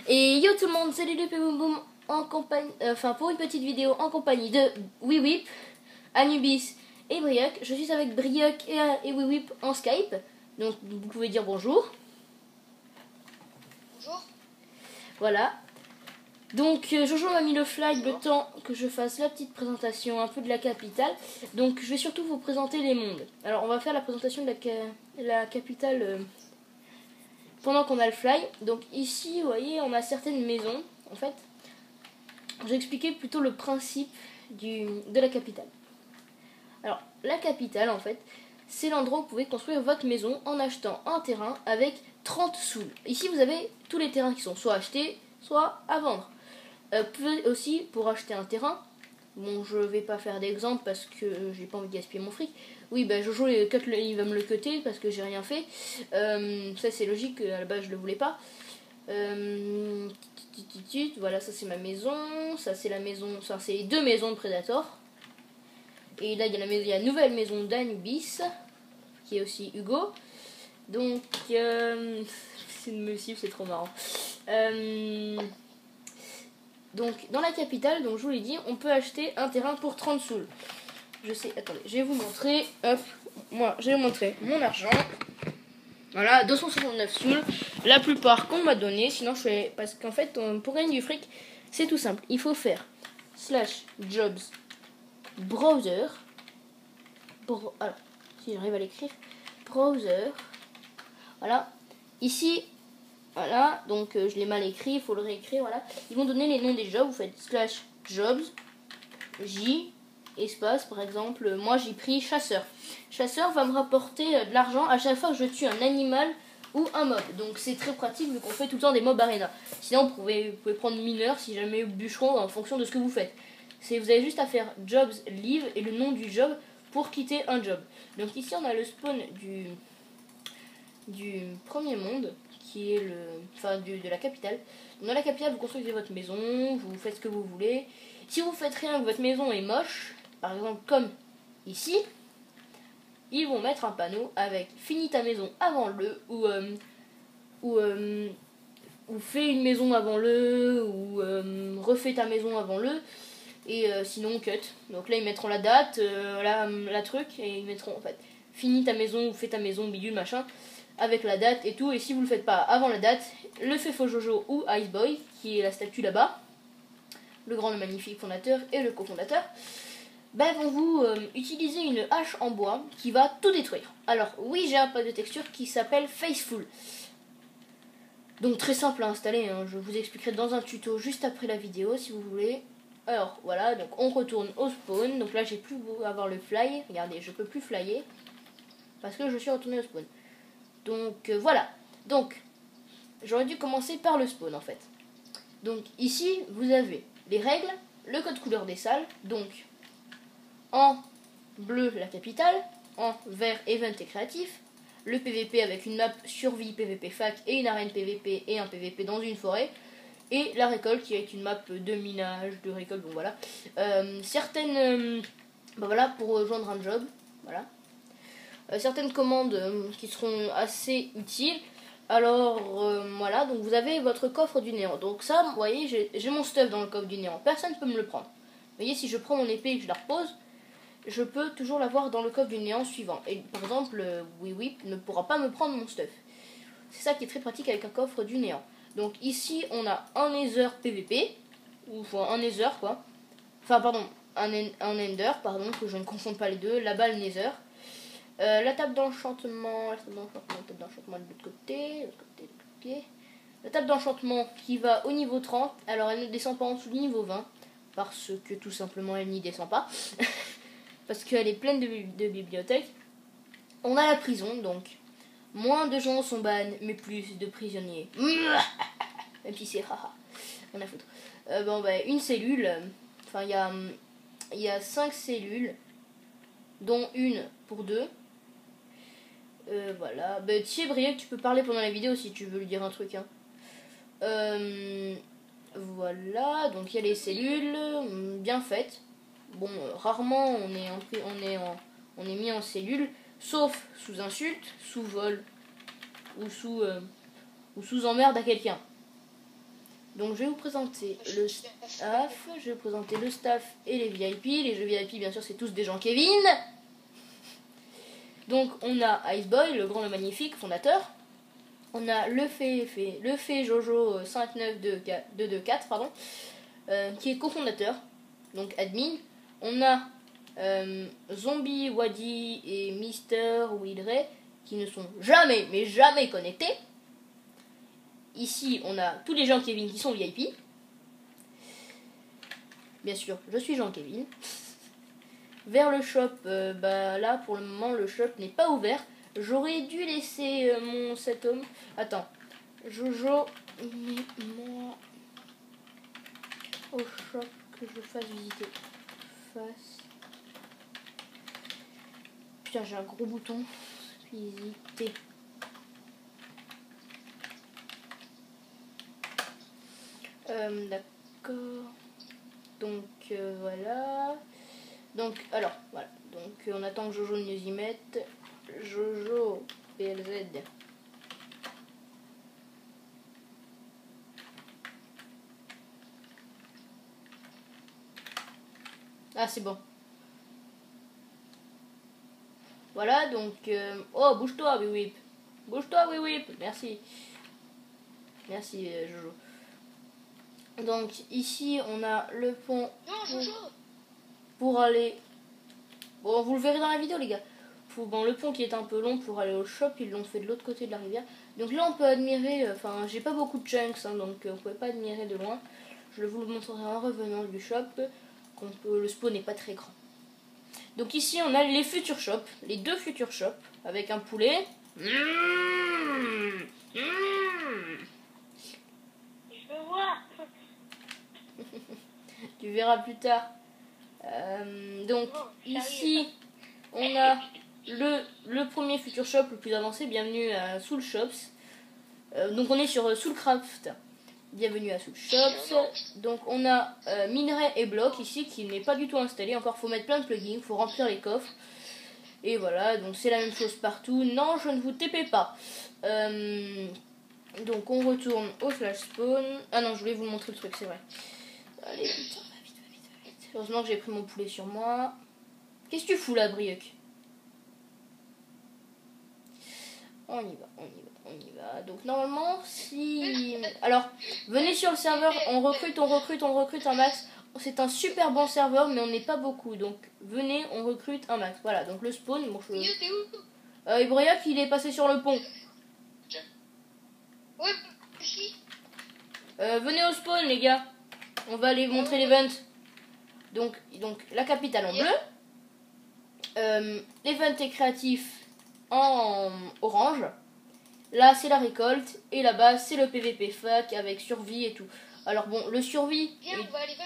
Et yo tout le monde, salut les Boum Boum en compagnie, pour une petite vidéo en compagnie de WeWhip, Anubis et Brioc. Je suis avec Brioc et WeWhip en Skype, donc vous pouvez dire bonjour. Bonjour. Voilà. Donc Jojo m'a mis le flag le temps que je fasse la petite présentation un peu de la capitale. Donc je vais surtout vous présenter les mondes. Alors on va faire la présentation de la capitale pendant qu'on a le fly. Donc ici vous voyez on a certaines maisons. En fait je vais expliquer plutôt le principe de la capitale. Alors la capitale en fait c'est l'endroit où vous pouvez construire votre maison en achetant un terrain avec 30 sous. Ici vous avez tous les terrains qui sont soit achetés soit à vendre. Vous pouvez aussi, pour acheter un terrain, bon je vais pas faire d'exemple parce que j'ai pas envie de gaspiller mon fric. Oui bah Jojo il va me le cutter parce que j'ai rien fait. Ça c'est logique, à la base je le voulais pas. Voilà, ça c'est ma maison, ça c'est la maison, ça c'est les deux maisons de Predator. Et là il y a la nouvelle maison d'Anubis, qui est aussi Hugo. Donc c'est une motif, c'est trop marrant. Donc dans la capitale, donc je vous l'ai dit, on peut acheter un terrain pour 30 sous. Je sais, attendez, je vais vous montrer. Hop, moi je vais vous montrer mon argent. Voilà, 269 sous. La plupart qu'on m'a donné, sinon je fais. Parce qu'en fait, pour gagner du fric, c'est tout simple. Il faut faire /jobs browser. Alors, si j'arrive à l'écrire, browser. Voilà, ici. Voilà, donc je l'ai mal écrit, il faut le réécrire, voilà. Ils vont donner les noms des jobs, vous faites /jobs, J, espace, par exemple, moi j'ai pris chasseur. Chasseur va me rapporter de l'argent à chaque fois que je tue un animal ou un mob. Donc c'est très pratique vu qu'on fait tout le temps des mobs arena. Sinon vous pouvez prendre mineur si jamais bûcheron en fonction de ce que vous faites. Vous avez juste à faire jobs leave et le nom du job pour quitter un job. Donc ici on a le spawn du premier monde qui est de la capitale. Dans la capitale, vous construisez votre maison, vous faites ce que vous voulez. Si vous faites rien, que votre maison est moche, par exemple comme ici, ils vont mettre un panneau avec finis ta maison avant le ou fais une maison avant le ou refais ta maison avant le et sinon cut. Donc là ils mettront la date, la truc et ils mettront en fait finis ta maison ou fais ta maison bidule machin avec la date et tout. Et si vous le faites pas avant la date, le Fefo Jojo ou Iceboy, qui est la statue là-bas, le grand, le magnifique fondateur et le cofondateur, vont vous utiliser une hache en bois qui va tout détruire. Alors oui, j'ai un pack de texture qui s'appelle Faceful. Donc très simple à installer, hein. Je vous expliquerai dans un tuto juste après la vidéo si vous voulez. Alors voilà, donc on retourne au spawn. Donc là j'ai plus beau avoir le fly. Regardez, je peux plus flyer parce que je suis retourné au spawn. Donc voilà, donc j'aurais dû commencer par le spawn en fait. Donc ici vous avez les règles, le code couleur des salles, donc en bleu la capitale, en vert event et créatif, le PVP avec une map survie PVP fac et une arène PVP et un PVP dans une forêt, et la récolte qui est une map de minage, de récolte, bon voilà. Certaines, voilà, pour rejoindre un job, voilà. Certaines commandes qui seront assez utiles. Alors voilà, donc vous avez votre coffre du néant. Donc ça, vous voyez, j'ai mon stuff dans le coffre du néant. Personne ne peut me le prendre. Vous voyez, si je prends mon épée et que je la repose, je peux toujours l'avoir dans le coffre du néant suivant. Et par exemple, WeWhip ne pourra pas me prendre mon stuff. C'est ça qui est très pratique avec un coffre du néant. Donc ici, on a un Nether PVP, ou enfin un Nether quoi. Enfin pardon, un Ender, pardon, que je ne confonde pas les deux. Là-bas le Nether. La table d'enchantement, de l'autre côté, la table d'enchantement qui va au niveau 30, alors elle ne descend pas en dessous du niveau 20, parce que tout simplement elle n'y descend pas, parce qu'elle est pleine de bibliothèques. On a la prison, donc moins de gens sont ban, mais plus de prisonniers. Même si c'est haha, rien à foutre. Une cellule, enfin il y a 5 cellules, dont une pour 2. Voilà. Tiens, Brielle, tu peux parler pendant la vidéo si tu veux lui dire un truc. Hein. Voilà. Donc il y a les cellules bien faites. Bon, rarement on est mis en cellule, sauf sous insulte, sous vol ou sous emmerde à quelqu'un. Donc je vais vous présenter le staff, je vais vous présenter le staff et les VIP. Les jeux VIP, bien sûr, c'est tous des gens Kevin. Donc on a Iceboy, le grand, le magnifique, fondateur. On a le fait Jojo 59224, pardon, qui est cofondateur, donc admin. On a Zombie, Wadi et Mister Wildray qui ne sont jamais, mais jamais connectés. Ici, on a tous les gens Kevin qui sont VIP. Bien sûr, je suis Jean-Kevin. Vers le shop, là, pour le moment, le shop n'est pas ouvert. J'aurais dû laisser cet homme... Attends. Jojo, mets-moi au shop que je fasse visiter. Putain, j'ai un gros bouton. Visiter. D'accord. Donc voilà. Donc alors voilà. Donc on attend que Jojo nous y mette. Jojo PLZ. Ah c'est bon. Voilà donc oh bouge-toi oui whip. Bouge-toi oui whip. Merci. Merci Jojo. Donc ici on a le pont pour aller... Bon vous le verrez dans la vidéo les gars. Bon le pont qui est un peu long pour aller au shop, ils l'ont fait de l'autre côté de la rivière. Donc là on peut admirer, enfin j'ai pas beaucoup de chunks hein, donc on pouvait pas admirer de loin. Je vous le montrerai en revenant du shop. Le spawn n'est pas très grand. Donc ici on a les futurs shops, les deux futurs shops avec un poulet. Je veux voir. Tu verras plus tard. Donc ici on a le premier future shop le plus avancé. Bienvenue à Soul Shops. Donc on est sur Soulcraft. Bienvenue à Soul Shops. Donc on a minerai et bloc ici qui n'est pas du tout installé. Encore faut mettre plein de plugins, faut remplir les coffres. Et voilà, donc c'est la même chose partout. Non, je ne vous TP pas. Donc on retourne au flash spawn. Ah non, je voulais vous montrer le truc, c'est vrai. Allez, putain, va vite. Heureusement que j'ai pris mon poulet sur moi. Qu'est-ce que tu fous là, Brieuc? On y va. Donc normalement, si... Alors, venez sur le serveur, on recrute un max. C'est un super bon serveur, mais on n'est pas beaucoup. Donc venez, on recrute un max. Voilà, donc le spawn... Bon, Brieuc, il est passé sur le pont. Ouais, si. Venez au spawn, les gars. On va aller montrer l'event. Donc la capitale en bleu. L'event est créatif en orange. Là, c'est la récolte. Et là-bas, c'est le PVP fac avec survie et tout. Alors bon, le survie... Viens, on va à l'event.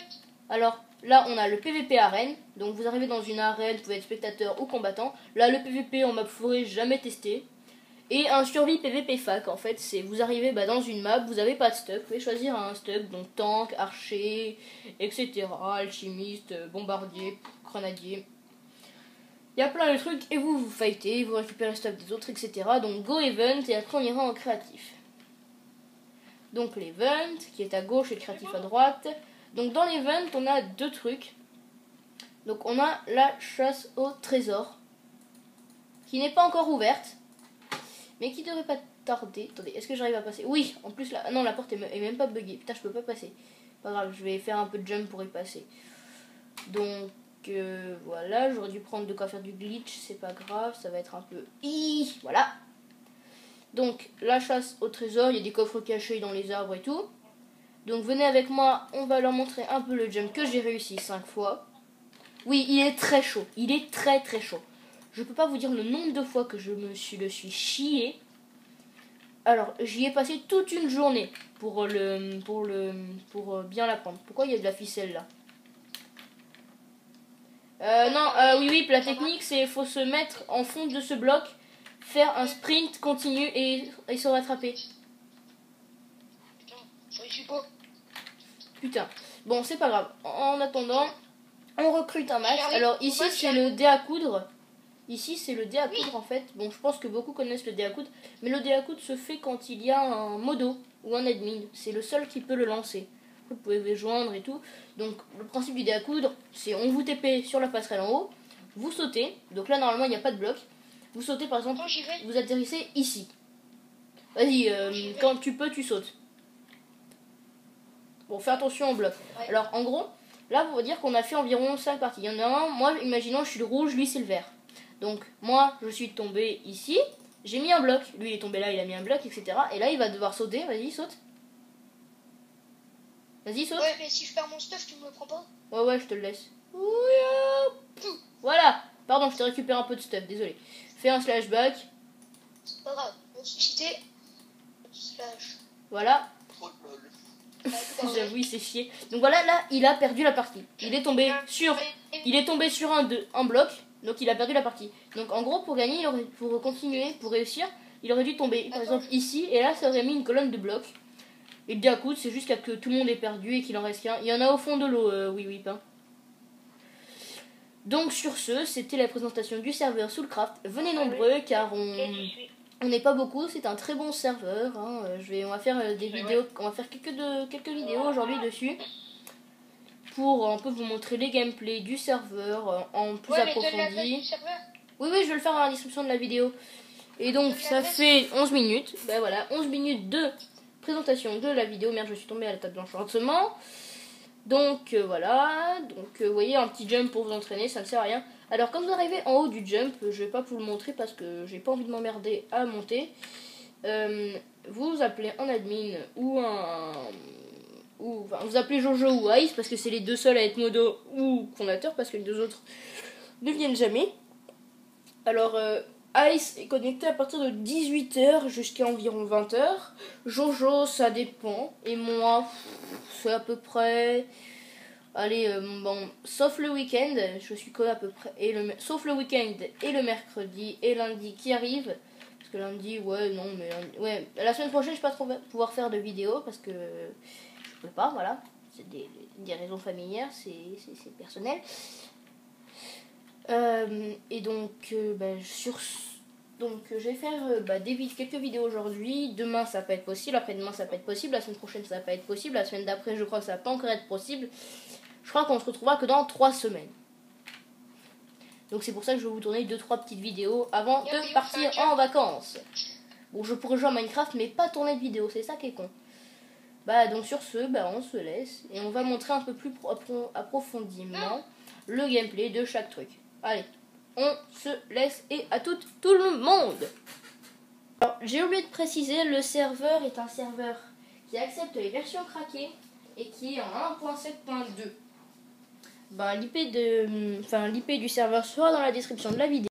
Alors là, on a le PVP arène. Donc vous arrivez dans une arène, vous pouvez être spectateur ou combattant. Là, le PVP en map forêt, jamais testé. Et un survie PVP fac, en fait, c'est vous arrivez dans une map, vous n'avez pas de stuff, vous pouvez choisir un stuff, donc tank, archer, etc. Alchimiste, bombardier, grenadier. Il y a plein de trucs, et vous fightez, vous récupérez le stuff des autres, etc. Donc go event, et après on ira en créatif. Donc l'event, qui est à gauche et le créatif à droite. Donc dans l'event, on a deux trucs. Donc on a la chasse au trésor, qui n'est pas encore ouverte. Mais qui devrait pas tarder. Attendez, est-ce que j'arrive à passer? Oui, en plus, là, non, la porte est même pas buggée. Putain, je peux pas passer. Pas grave, je vais faire un peu de jump pour y passer. Donc, voilà, j'aurais dû prendre de quoi faire du glitch. C'est pas grave, ça va être un peu... Voilà. Donc, la chasse au trésor, il y a des coffres cachés dans les arbres et tout. Donc, venez avec moi, on va leur montrer un peu le jump que j'ai réussi 5 fois. Oui, il est très chaud. Il est très très chaud. Je peux pas vous dire le nombre de fois que je le suis chié. Alors, j'y ai passé toute une journée pour bien l'apprendre. Pourquoi il y a de la ficelle là? Oui, la technique c'est faut se mettre en fond de ce bloc, faire un sprint continu et se rattraper. Putain, bon c'est pas grave. En attendant, on recrute un match. Alors ici c'est le dé à coudre. Ici, c'est le dé à coudre en fait. Bon, je pense que beaucoup connaissent le dé à coudre. Mais le dé à coudre se fait quand il y a un modo. ou un admin. C'est le seul qui peut le lancer. Vous pouvez les joindre et tout. Donc le principe du dé à coudre, c'est on vous TP sur la passerelle en haut, vous sautez. Donc là normalement il n'y a pas de bloc. Vous sautez par exemple, Quand j'y vais. vous atterrissez ici. Vas-y, quand tu peux, tu sautes. Bon, fais attention au bloc. Ouais. Alors en gros, là on va dire qu'on a fait environ 5 parties. Il y en a un, moi imaginons je suis le rouge, lui c'est le vert. Donc moi je suis tombé ici, j'ai mis un bloc, lui il est tombé là, il a mis un bloc, etc. Et là il va devoir sauter, vas-y saute. Vas-y saute. Ouais, mais si je perds mon stuff, tu me le prends pas? Ouais, je te le laisse. Voilà. Pardon, je t'ai récupéré un peu de stuff, désolé. Fais un slashback. C'est pas grave. On se citer. Slash. Voilà. Oh lol. J'avoue, il s'est chié. Donc voilà, là, il a perdu la partie. Il est tombé sur un bloc, donc il a perdu la partie. Donc en gros, pour gagner, pour continuer, pour réussir, il aurait dû tomber, par exemple, ici, et là, ça aurait mis une colonne de blocs. Et le dé à coudre, c'est jusqu'à que tout le monde ait perdu et qu'il en reste qu'un. Il y en a au fond de l'eau, oui, pas. Donc sur ce, c'était la présentation du serveur Soulcraft. Venez nombreux, car on n'est pas beaucoup, c'est un très bon serveur. Hein. On va faire des vidéos, on va faire quelques vidéos aujourd'hui dessus pour un peu vous montrer les gameplays du serveur en plus approfondi. Oui, je vais le faire dans la description de la vidéo. Et donc ça fait 11 minutes. Ben voilà, 11 minutes de présentation de la vidéo. Merde, je suis tombée à la table d'enchantement. Donc voilà, donc vous voyez un petit jump pour vous entraîner, ça ne sert à rien. Alors quand vous arrivez en haut du jump, je vais pas vous le montrer parce que j'ai pas envie de m'emmerder à monter. Vous appelez un admin ou vous appelez Jojo ou Ice parce que c'est les deux seuls à être modo ou fondateur parce que les deux autres ne viennent jamais. Alors Ice est connecté à partir de 18h jusqu'à environ 20h. Jojo, ça dépend. Et moi, c'est à peu près... Allez, sauf le week-end, je suis que à peu près... sauf le week-end et le mercredi et lundi qui arrive. Parce que lundi, ouais, la semaine prochaine, je ne vais pas pouvoir faire de vidéo parce que je peux pas, voilà. C'est des raisons familières, c'est personnel. Et donc, je vais faire quelques vidéos aujourd'hui. Demain, ça va pas être possible. Après-demain, ça va pas être possible. La semaine prochaine, ça va pas être possible. La semaine d'après, je crois que ça va pas encore être possible. Je crois qu'on se retrouvera que dans 3 semaines. Donc, c'est pour ça que je vais vous tourner 2-3 petites vidéos avant de partir en vacances. Bon, je pourrais jouer à Minecraft, mais pas tourner de vidéo. C'est ça qui est con. Donc, sur ce, on se laisse. Et on va montrer un peu plus approfondément le gameplay de chaque truc. Allez, on se laisse et à tout le monde. Alors, j'ai oublié de préciser, le serveur est un serveur qui accepte les versions craquées et qui est en 1.7.2. L'IP du serveur sera dans la description de la vidéo.